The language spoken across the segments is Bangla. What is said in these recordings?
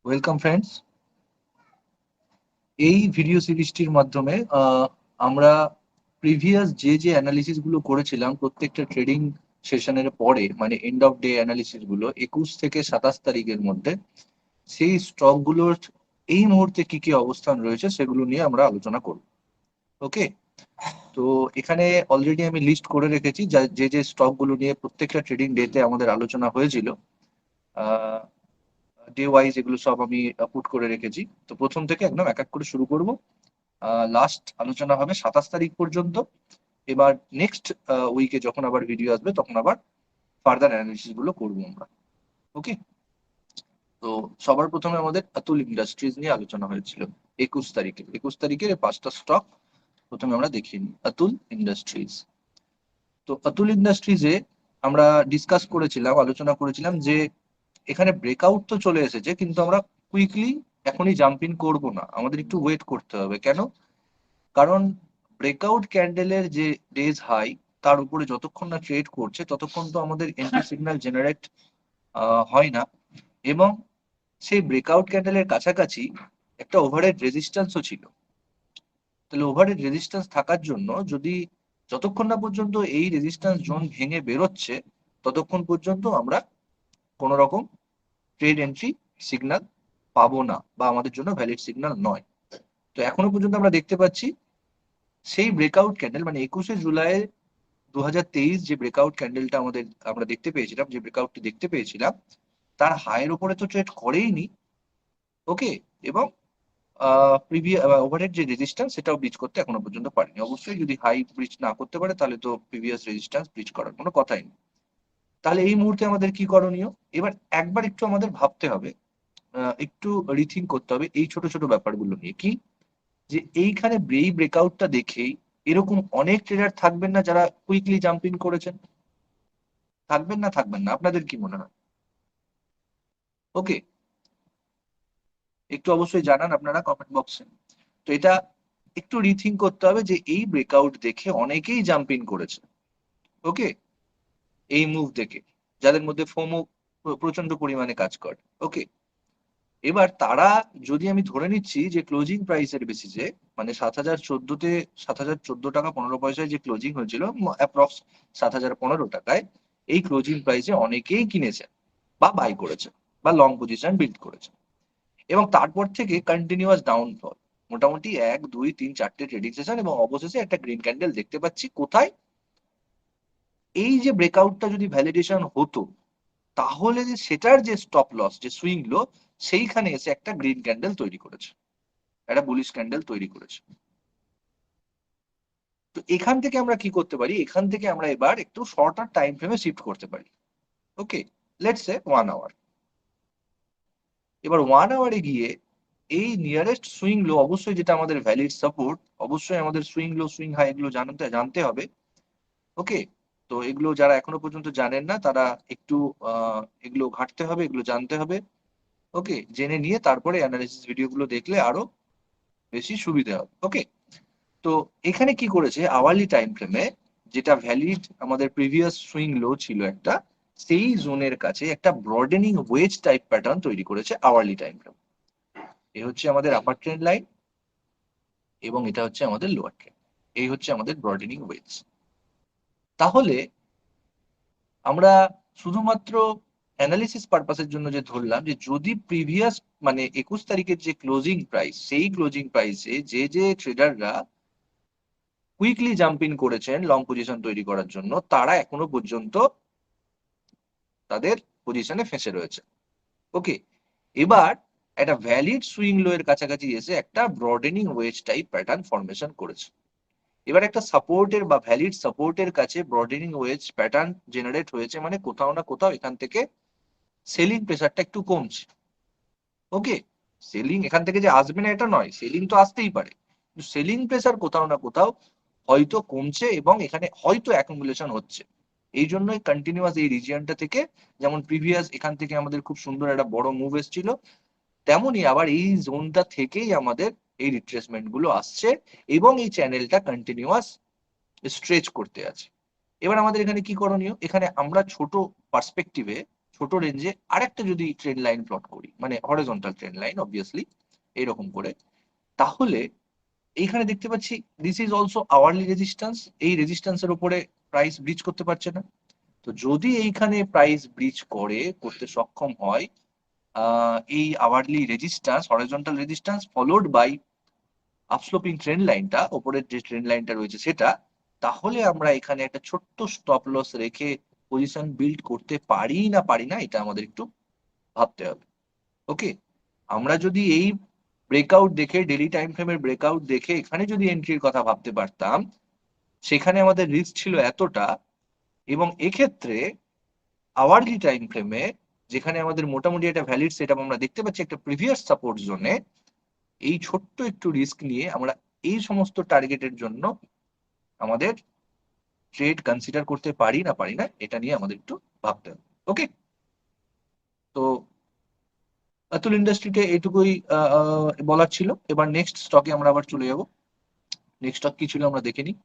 Welcome friends. এই ভিডিও সিরিজটির মাধ্যমে আমরা প্রিভিয়াস যে অ্যানালিসিস গুলো করেছিলাম প্রত্যেকটা ট্রেডিং সেশনের পরে, মানে এন্ড অফ ডে অ্যানালিসিস গুলো 21 থেকে 27 তারিখের মধ্যে, সেই স্টক গুলোর এই মুহূর্তে কি কি অবস্থান রয়েছে সেগুলো নিয়ে আমরা আলোচনা করব। ওকে, তো এখানে অলরেডি আমি লিস্ট করে রেখেছি যে স্টক গুলো নিয়ে প্রত্যেকটা ট্রেডিং ডেতে আমাদের আলোচনা হয়েছিল। ডে ওয়াইজ এগুলো সব আমি পুট করে রেখেছি। তো প্রথম থেকে একদম এক এক করে শুরু করব। লাস্ট আলোচনা হবে 27 তারিখ পর্যন্ত। এবার নেক্সট উইকে যখন আবার ভিডিও আসবে তখন আবার ফার্দার অ্যানালিসিস গুলো করবো আমরা। ওকে, তো সবার প্রথমে আমাদের অতুল ইন্ডাস্ট্রিজ নিয়ে আলোচনা হয়েছিল 21 তারিখের এই 5টা স্টক প্রথমে আমরা দেখিয়ে নিই। অতুল ইন্ডাস্ট্রিজ, তো অতুল ইন্ডাস্ট্রিজে আমরা ডিসকাস করেছিলাম, আলোচনা করেছিলাম যে এখানে ব্রেকআউট তো চলে এসেছে, কিন্তু আমরা কুইকলি এখনই জাম্প ইন করবো না, আমাদের একটু ওয়েট করতে হবে। কেন? কারণ ব্রেকআউট ক্যান্ডেলের যে ডেজ হাই, তার উপরে যতক্ষণ না ট্রেড করছে ততক্ষণ তো আমাদের এন্ট্রি সিগন্যাল জেনারেট হয় না। এবং সেই ব্রেকআউট ক্যান্ডেলের কাছাকাছি একটা ওভারহেড রেজিস্ট্যান্সও ছিল। তাহলে ওভারহেড রেজিস্ট্যান্স থাকার জন্য যদি যতক্ষণ না পর্যন্ত এই রেজিস্ট্যান্স জোন ভেঙে বেরোচ্ছে ততক্ষণ পর্যন্ত আমরা কোন রকম ট্রেড এন্ট্রি সিগন্যাল পাবো না, বা আমাদের জন্য ভ্যালিড সিগন্যাল নয়। তো এখনো পর্যন্ত আমরা দেখতে পাচ্ছি সেই ব্রেকআউট ক্যান্ডেল, মানে 21শে জুলাই 2023 যে ব্রেকআউট ক্যান্ডেলটা আমরা দেখতে পেয়েছিলাম, যে ব্রেকআউটটি দেখতে পেয়েছিলাম, তার হাইয়ের উপরে তো ট্রেড করেইনি। ওকে, এবং প্রিভিয়াস ওভারহেড যে রেজিস্ট্যান্স সেটাও ব্রিচ করতে এখনো পর্যন্ত পারেনি। অবশ্যই যদি হাই ব্রিচ না করতে পারে তাহলে তো প্রিভিয়াস রেজিস্ট্যান্স ব্রিচ করার কোনো কথাই নেই। তাহলে এই মুহূর্তে আমাদের কি করণীয়? এবার একবার একটু আমাদের ভাবতে হবে, একটু রিথিঙ্ক করতে হবে এই ছোট ছোট ব্যাপারগুলো নিয়ে। কি যে এইখানে এই ব্রেকআউটটা দেখেই এরকম অনেক ট্রেডার থাকবেন না যারা কুইকলি জাম্পিং করেছেন? থাকবেন না? থাকবেন না? আপনাদের কি মনে হয়? ওকে, একটু অবশ্যই জানান আপনারা কমেন্ট বক্সে। তো এটা একটু রিথিঙ্ক করতে হবে যে এই ব্রেকআউট দেখে অনেকেই জাম্পিং করেছে। ওকে, এই মুভ দেখে যাদের মধ্যে ফোমো প্রচন্ড পরিমাণে কাজ করে। ওকে, এবার তারা, যদি আমি ধরে নিচ্ছি যে ক্লোজিং প্রাইসের বেসিসে, মানে 7,014-তে 7,014 টাকা 15 পয়সায় যে ক্লোজিং হয়েছিল, অ্যাপ্রক্স 7,015 টাকায় এই ক্লোজিং প্রাইসে অনেকেই কিনেছে বা বাই করেছে বা লং পজিশন বিল্ড করেছে। এবং তারপর থেকে কন্টিনিউয়াস ডাউনফল, মোটামুটি 1 2 3 4টে ট্রেডিং সেশন, এবং অবশেষে একটা গ্রিন ক্যান্ডেল দেখতে পাচ্ছি। কোথায়? এই যে ব্রেকআউটটা যদি ভ্যালিডেশন হতো, তাহলে যে সেটার যে স্টপ লস, যে সুইং লো, সেইখানে এসে একটা গ্রিন ক্যান্ডেল তৈরি করেছে, একটা বুলিশ ক্যান্ডেল তৈরি করেছে। তো এখান থেকে আমরা কি করতে পারি? এখান থেকে আমরা এবার একটু শর্টার টাইম ফ্রেমে শিফট করতে পারি। ওকে, লেটস সে 1 আওয়ার। এবার 1 আওয়ারে গিয়ে এই নিয়ারেস্ট সুইং লো, অবশ্যই যেটা আমাদের ভ্যালিড সাপোর্ট, অবশ্যই আমাদের সুইং লো সুইং হাই এগুলো জানতে হবে। ওকে, তো এগুলো যারা এখনো পর্যন্ত জানেন না তারা একটু এগুলো ঘাঁটতে হবে, এগুলো জানতে হবে। ওকে, জেনে নিয়ে তারপরে অ্যানালিসিস ভিডিওগুলো দেখলে আরো বেশি সুবিধা হবে। ওকে, তো এখানে কি করেছে, আওয়ারলি টাইম ফ্রেমে যেটা ভ্যালিড আমাদের প্রিভিয়াস সুইং লো ছিল একটা, সেই জোনের কাছে একটা ব্রডেনিং ওয়েজ টাইপ প্যাটার্ন তৈরি করেছে আওয়ারলি টাইম ফ্রেম। এই হচ্ছে আমাদের আপার ট্রেন্ড লাইন এবং এটা হচ্ছে আমাদের লোয়ার ট্রেন্ড। এই হচ্ছে আমাদের ব্রডেনিং ওয়েজ। তাহলে আমরা শুধুমাত্র অ্যানালিসিস পারপাসের জন্য যে ধরলাম যে যদি প্রিভিয়াস, মানে 21 তারিখের যে ক্লোজিং প্রাইস, সেই ক্লোজিং প্রাইসে যে ট্রেডাররা কুইকলি জাম্প ইন করেছেন লং পজিশন তৈরি করার জন্য, তারা এখনো পর্যন্ত তাদের পজিশনে ফেঁসে রয়েছে। ওকে, এবার একটা ভ্যালিড সুইং লো এর কাছাকাছি এসে একটা broadening wedge type pattern formation করেছে। এবার একটা সাপোর্টের বা ভ্যালিড সাপোর্টের কাছে ব্রডেনিং ওয়েজ প্যাটার্ন জেনারেট হয়েছে, মানে কোথাও না কোথাও এখান থেকে সেলিং প্রেসারটা একটু কমছে। ওকে, সেলিং এখান থেকে যে আসবে না এটা নয়, সেলিং তো আসতেই পারে, সেলিং প্রেসার কোথাও না কোথাও হয়তো কমছে এবং এখানে হয়তো অ্যাকুমুলেশন হচ্ছে। এই জন্যই কন্টিনিউয়াস এই রিজিয়নটা থেকে, যেমন প্রিভিয়াস এখান থেকে আমাদের খুব সুন্দর একটা বড় মুভ এসেছিল, তেমনই আবার এই জোনটা থেকেই আমাদের এই রিট্রেসমেন্ট গুলো আসছে এবং এই চ্যানেলটা কন্টিনিউয়াস স্ট্রেচ করতে আছে। এবার আমাদের এখানে কি করণীয়? এখানে আমরা ছোট পার্সপেক্টিভে, ছোট রেঞ্জে আরেকটা যদি ট্রেন্ড লাইন প্লট করি, মানে হরিজন্টাল ট্রেন্ড লাইন অবভিয়াসলি এরকম করে, তাহলে এইখানে দেখতে পাচ্ছি this is also hourly resistance. এই রেজিস্ট্যান্সের উপরে প্রাইস ব্রিজ করতে পারছে না। তো যদি এইখানে প্রাইস ব্রিজ করতে সক্ষম হয় এই hourly resistance, horizontal resistance followed by upsloping trend লাইনটা, উপরের যে ট্রেন্ড লাইনটা রয়েছে সেটা, তাহলে আমরা এখানে একটা ছোট্ট স্টপ লস রেখে পজিশন বিল্ড করতে পারি না এটা আমাদের একটু ভাবতে হবে। ওকে, আমরা যদি এই ব্রেকআউট দেখে, ডেলি টাইম ফ্রেমের ব্রেকআউট দেখে এখানে যদি এন্ট্রির কথা ভাবতে পারতাম, সেখানে আমাদের রিস্ক ছিল এতটা। এবং এক্ষেত্রে আওয়ারলি টাইম ফ্রেমে যেখানে আমাদের মোটামুটি একটা ভ্যালিড সেটআপ আমরা দেখতে পাচ্ছি একটা প্রিভিয়াস সাপোর্ট জোনে, এই ছোট্ট একটু রিস্ক নিয়ে আমরা এই সমস্ত টার্গেটের জন্য আমাদের ট্রেড কনসিডার করতে পারি না এটা নিয়ে আমাদের একটু ভাবতে হবে। ওকে, তো অতুল ইন্ডাস্ট্রিতে এইটুকুই বলার ছিল। এবার নেক্সট স্টকে আমরা আবার চলে যাব। নেক্সট স্টক কি ছিল আমরা দেখে নিই।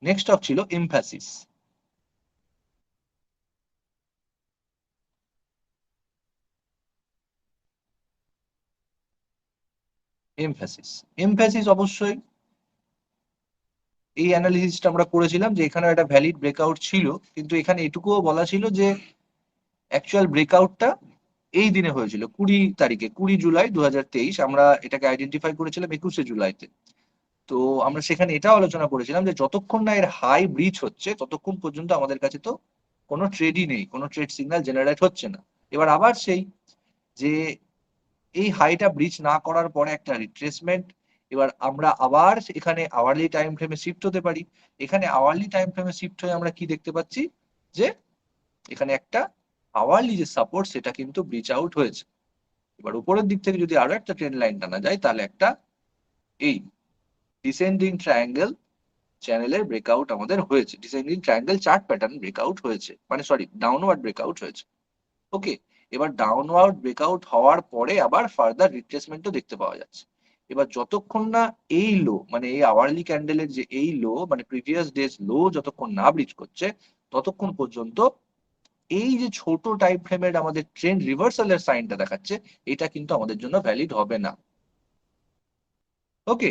নেক্সট স্টক ছিল এমফ্যাসিস। এমফ্যাসিস এমফ্যাসিস অবশ্যই এই অ্যানালিসিসটা আমরা করেছিলাম যে এখানে একটা ভ্যালিড ব্রেকআউট ছিল, কিন্তু এখানে এটুকুও বলা ছিল যে অ্যাকচুয়াল ব্রেকআউটটা এই দিনে হয়েছিল 20 তারিখে, 20 জুলাই 2023। আমরা এটাকে আইডেন্টিফাই করেছিলাম 21 জুলাইতে। তো আমরা সেখানে এটা আলোচনা করেছিলাম যে যতক্ষণ না এর হাই ব্রিচ হচ্ছে ততক্ষণ পর্যন্ত আমাদের কাছে তো কোনো ট্রেডই নেই, কোনো ট্রেড সিগন্যাল জেনারেট হচ্ছে না। এবার আবার সেই যে এই হাইটা ব্রিচ না করার পরে একটা রিট্রেসমেন্ট, এবার আমরা আবার এখানে আওয়ারলি টাইম ফ্রেমে শিফট হতে পারি। এখানে আওয়ারলি টাইম ফ্রেমে শিফট হয়ে আমরা কি দেখতে পাচ্ছি যে এখানে একটা আওয়ারলি যে সাপোর্ট সেটা কিন্তু ব্রিচ আউট হয়েছে। এবার উপরের দিক থেকে যদি আরো একটা ট্রেন্ড লাইন টানা যায় তাহলে একটা এই ডিসেন্ডিং ট্রায়াঙ্গেল চ্যানেলের ব্রেকআউট আমাদের হয়েছে, descending triangle chart pattern breakout হয়েছে, মানে সরি ডাউনওয়ার্ড ব্রেকআউট হয়েছে। ওকে, এবার ডাউনওয়ার্ড ব্রেকআউট হওয়ার পরে আবার ফার্দার রিট্রেসমেন্টও দেখতে পাওয়া যাচ্ছে। এবার যতক্ষণ না এই লো, মানে এই আওয়ারলি ক্যান্ডেলের যে এই লো, মানে প্রিভিয়াস ডেজ লো যতক্ষণ না ব্রিচ করছে ততক্ষণ পর্যন্ত এই যে ছোট টাইম ফ্রেমের আমাদের ট্রেন্ড রিভার্সালের সাইনটা দেখাচ্ছে, এটা কিন্তু আমাদের জন্য ভ্যালিড হবে না। ওকে,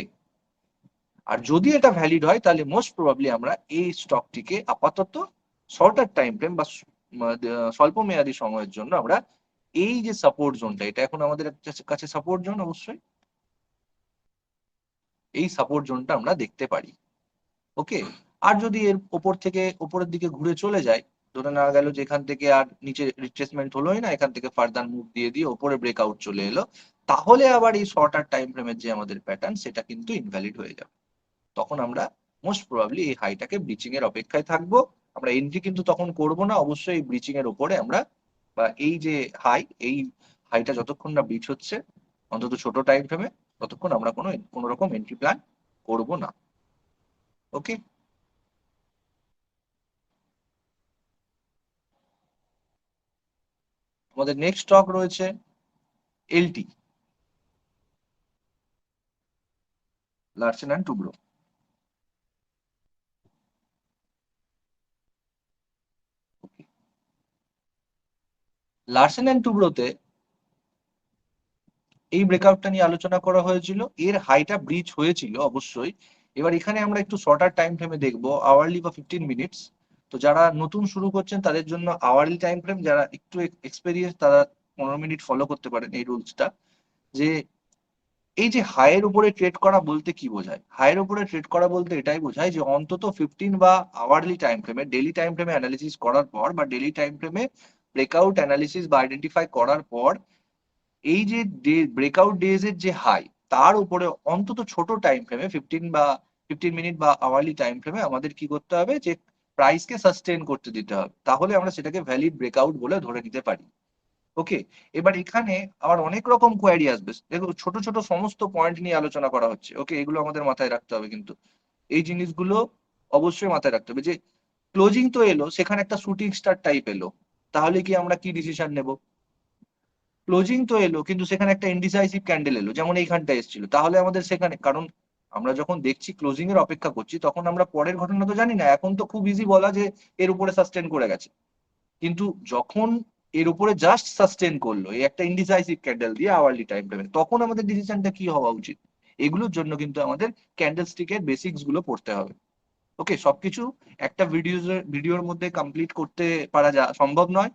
আর যদি এটা ভ্যালিড হয় তাহলে মোস্ট প্রবাবলি আমরা এই স্টকটিকে আপাতত শর্টার টাইম ফ্রেম বা স্বল্প মেয়াদী সময়ের জন্য আমরা এই যে সাপোর্ট জোনটা, এটা এখন আমাদের কাছে সাপোর্ট জোন, অবশ্যই এই সাপোর্ট জোনটা আমরা দেখতে পারি। ওকে, আর যদি এর ওপর থেকে উপরের দিকে ঘুরে চলে যায়, ধরে নেওয়া গেল যে এখান থেকে আর নিচে রিট্রেসমেন্ট হলোই না, এখান থেকে ফার্দার মুভ দিয়ে ওপরে ব্রেকআউট চলে এলো, তাহলে আবার এই শর্টার টাইম ফ্রেমের যে আমাদের প্যাটার্ন সেটা কিন্তু ইনভ্যালিড হয়ে যাবে। তখন আমরা মোস্ট প্রবাবলি এই হাইটাকে ব্রিচিং এর অপেক্ষায় থাকবো। আমরা এন্ট্রি কিন্তু তখন করব না, অবশ্যই এই ব্রিচিং এর উপরে আমরা, বা এই যে হাই, এই হাইটা যতক্ষণ না ব্রিচ হচ্ছে অন্তত ছোট টাইম ফ্রেমে, ততক্ষণ আমরা কোনো রকম এন্ট্রি প্ল্যান করব না। ওকে, আমাদের নেক্সট স্টক রয়েছে LT, Larsen and Toubro. Larsen and টুব্রোতে এই ব্রেকআউটটা নিয়ে আলোচনা করা হয়েছিল, এর হাইটা ব্রিচ হয়েছিল অবশ্যই। এবার এখানে আমরা একটু শর্টার টাইম ফ্রেমে দেখবো, আওয়ারলি বা 15 মিনিটস। তো যারা নতুন শুরু করছেন তাদের জন্য আওয়ারলি টাইম ফ্রেম, যারা একটু এক্সপেরিয়েন্স তারা 15 মিনিট ফলো করতে পারেন এই রুলসটা। যে এই যে হাইয়ের উপরে ট্রেড করা বলতে কি বোঝায়, হাইয়ের উপরে ট্রেড করা বলতে এটাই বোঝায় যে অন্তত 15 বা আওয়ারলি টাইম ফ্রেমে, ডেলি টাইম ফ্রেমে অ্যানালিসিস করার পর বা ডেলি টাইম ফ্রেমে ব্রেকআউট অ্যানালিসিস বা আইডেন্টিফাই করার পর এই যে ব্রেকআউট ডেজ এর যে হাই, তার উপরে অন্তত ছোট টাইম ফ্রেমে 15 মিনিট বা আওয়ারলি টাইম ফ্রেমে আমাদের কি করতে হবে, যে প্রাইসকে সাস্টেন করতে দিতে হবে, তাহলে আমরা সেটাকে ভ্যালিড ব্রেকআউট বলে ধরে নিতে পারি। ওকে, এবার এখানে আবার অনেক রকম কোয়ারি আসবে, দেখো ছোট ছোট সমস্ত পয়েন্ট নিয়ে আলোচনা করা হচ্ছে। ওকে, এগুলো আমাদের মাথায় রাখতে হবে, কিন্তু এই জিনিসগুলো অবশ্যই মাথায় রাখতে হবে যে ক্লোজিং তো এলো, সেখানে একটা শুটিং স্টার টাইপ এলো, তাহলে কি আমরা কি ডিসিশন নেব? ক্লোজিং তো এলো কিন্তু সেখানে একটা ইনডিসাইসিভ ক্যান্ডেল এলো, যেমন এইখানটা এসেছিল, তাহলে আমাদের সেখানে, কারণ আমরা যখন দেখছি ক্লোজিং এর অপেক্ষা করছি, তখন আমরা পরের ঘটনা তো জানি না। এখন তো খুব ইজি বলা যে এর উপরে সাস্টেন করে গেছে, কিন্তু যখন এর উপরে জাস্ট সাস্টেন করলো এই একটা ইনডিসাইসিভ ক্যান্ডেল দিয়ে আওয়ারলি টাইম ফ্রেমে, তখন আমাদের ডিসিশনটা কি হওয়া উচিত? এগুলোর জন্য কিন্তু আমাদের ক্যান্ডেল স্টিকের বেসিক্স গুলো পড়তে হবে। ওকে, সবকিছু একটা ভিডিওর মধ্যে কমপ্লিট করতে পারা সম্ভব নয়।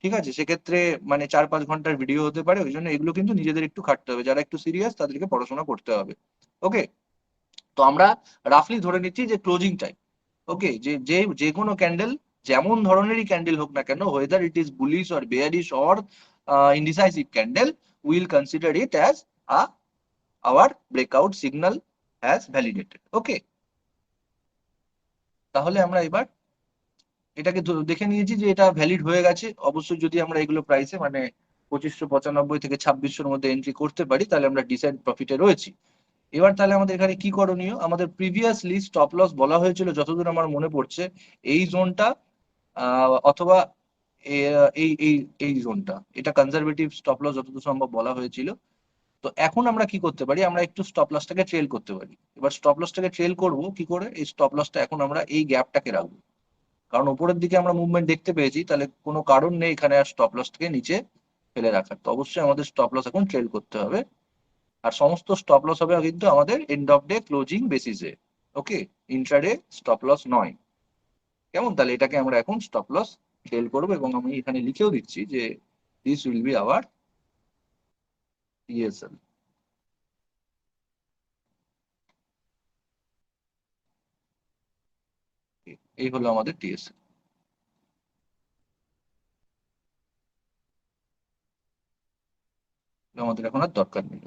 ঠিক আছে, সেক্ষেত্রে মানে 4-5 ঘন্টার ভিডিও হতে পারে, ওই জন্য এগুলো কিন্তু নিজেদের একটু খাটতে হবে, যারা একটু সিরিয়াস তাদেরকে পড়াশোনা করতে হবে। ওকে, তো আমরা রাফলি ধরে নিচ্ছি যে ক্লোজিং টাইম, ওকে, যে যে যে কোনো ক্যান্ডেল, যেমন ধরনেরই ক্যান্ডেল হোক না কেন, whether it is bullish or bearish or indecisive candle, will consider it as a hour breakout signal has validated. Okay, তাহলে আমরা এবার এটাকে দেখে নিয়েছি যে এটা ভ্যালিড হয়ে গেছে। অবশ্যই যদি আমরা এগুলো প্রাইসে মানে 2595 থেকে 2600-র মধ্যে এন্ট্রি করতে পারি, তাহলে আমরা ডিসেন্ট প্রফিটে রয়েছি। এবার তাহলে আমাদের এখানে কি করণীয়? আমাদের প্রিভিয়াসলি স্টপ লস বলা হয়েছিল যতদূর আমার মনে পড়ছে, এই জোনটা অথবা এই এই এই জোনটা, এটা কনজারভেটিভ স্টপ লস যতদূর সম্ভব বলা হয়েছিল। তো এখন আমরা কি করতে পারি? আমরা একটু স্টপ লসটাকে ট্রেল করতে পারি। এবার স্টপ লসটাকে ট্রেল করব কি করে? এই স্টপ লসটা এখন আমরা এই গ্যাপটাকে রাখবো, কারণ উপরের দিকে আমরা মুভমেন্ট দেখতে পেয়েছি, তাহলে কোনো কারণ নেই এখানে আর স্টপ লসটাকে নিচে ফেলে রাখার। তো অবশ্যই আমাদের স্টপ লস এখন ট্রেল করতে হবে। আর সমস্ত স্টপ লস হবে কিন্তু আমাদের এন্ড অফ ডে ক্লোজিং বেসিসে। ওকে, ইন্ট্রাডে স্টপ লস নয়। কেমন? তাহলে এটাকে আমরা এখন স্টপ লস ট্রেল করবো, এবং আমি এখানে লিখেও দিচ্ছি যে this will be hour TSL. এই হলো আমাদের টিএসএল, আমাদের এখন আর দরকার নেই।